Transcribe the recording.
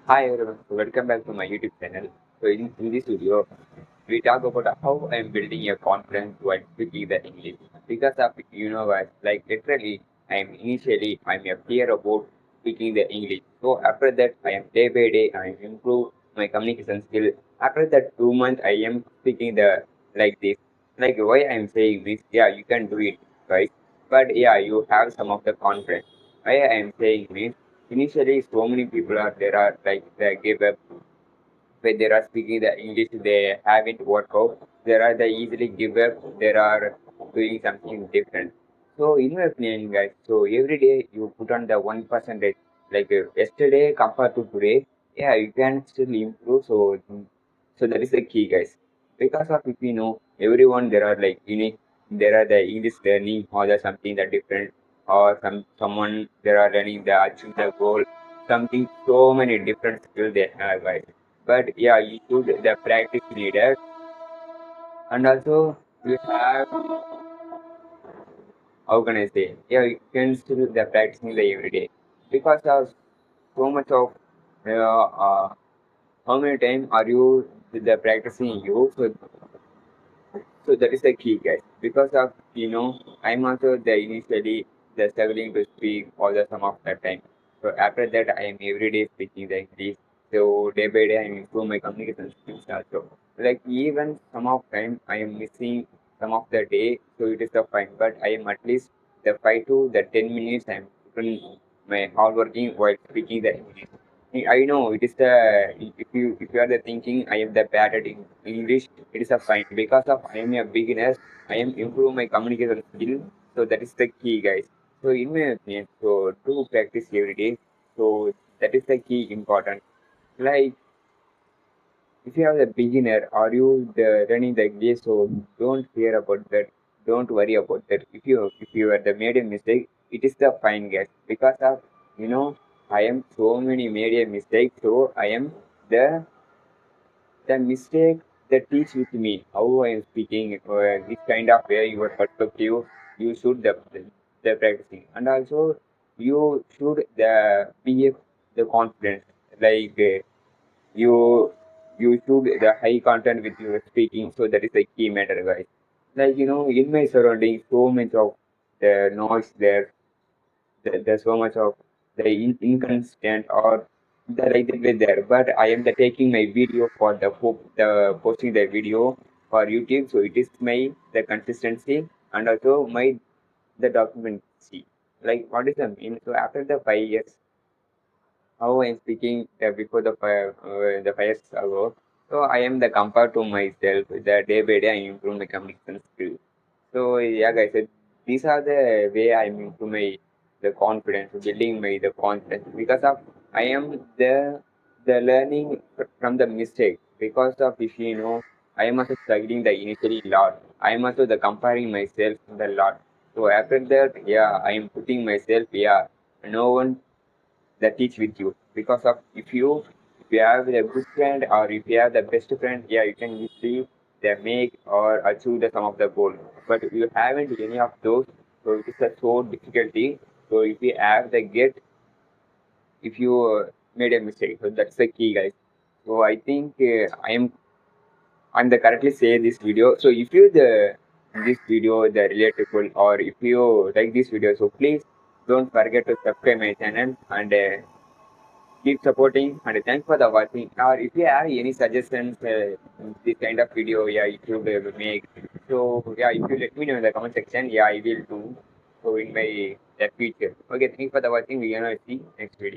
Hi everyone, welcome back to my YouTube channel. So in this video, we talk about how I'm building a confidence while speaking the English. Because of guys, like literally, I'm a fear about speaking the English. So after that, I am day by day I improve my communication skill. After that 2 months, I am speaking the like this. Like why I'm saying this? Yeah, you can do it, right? But yeah, you have some of the confidence. Why I am saying this? Initially, so many people are there are like they give up when they are speaking the English, they haven't worked out. There are they easily give up. There are doing something different. So in my opinion, guys, so every day you put on the 1%, like yesterday compared to today, yeah, you can still improve. So that is the key, guys. Because of if you know everyone, there are like unique. There are the English learning or the something that different or someone there are learning the achieve the goal something so many different skills they have, guys. But yeah, you should the practice needed, and also you have how can I say? Yeah, you can still the practicing the every day because of so much of how many times are you with the practicing you? So that is the key, guys. Because of I'm also the initially the struggling to speak all the some of the time. So after that, I am every day speaking the English. So day by day, I improve my communication skills also. Like even some of time, I am missing some of the day. So it is the fine, but I am at least the 5 to the 10 minutes. I am putting my hard working while speaking the English. I know it is the if you are the thinking I am the bad at English, it is a fine because of I am a beginner. I am improve my communication skill, so that is the key, guys. So in my opinion, so do practice every day. So that is the key important. Like if you are the beginner, are you the running the English? So don't fear about that. Don't worry about that. If you are the made a mistake, it is the fine, guys. Because of you know I am so many made a mistake, so I am the the mistake that teach with me how I am speaking, this kind of way your perspective, you should the practicing, and also you should the be the confidence, like you you should the high content with your speaking, so that is the key matter, guys. Like in my surroundings, so much of the noise there, there's so much of the inconsistent or the like that way there. But I am the taking my video for the posting the video for YouTube. So it is my the consistency and also my the documency. Like what is the mean? So after the 5 years, how I'm speaking before the 5 years ago. So I am the compared to myself. The day by day I improve my communication skill. So yeah, guys, these are the way I'm into my the confidence, building my the confidence because of I am the learning from the mistake because of if I am also struggling the initially lot. I am also the comparing myself the lot. So after that, yeah, I am putting myself, yeah, no one that teach with you because of if you have a good friend or if you have the best friend, yeah, you can see they make or achieve the some of the goal. But if you haven't any of those, so it is a so difficulty. So if you have the get, if you made a mistake, so that's the key, guys. So I think I'm the correctly say this video. So if you the this video the relatable or if you like this video, so please don't forget to subscribe my channel and keep supporting and thanks for the watching. Or if you have any suggestions, this kind of video, yeah, you should make. So yeah, if you let me know in the comment section, yeah, I will do. So in my the future. Okay, thanks for the watching. We gonna see next video.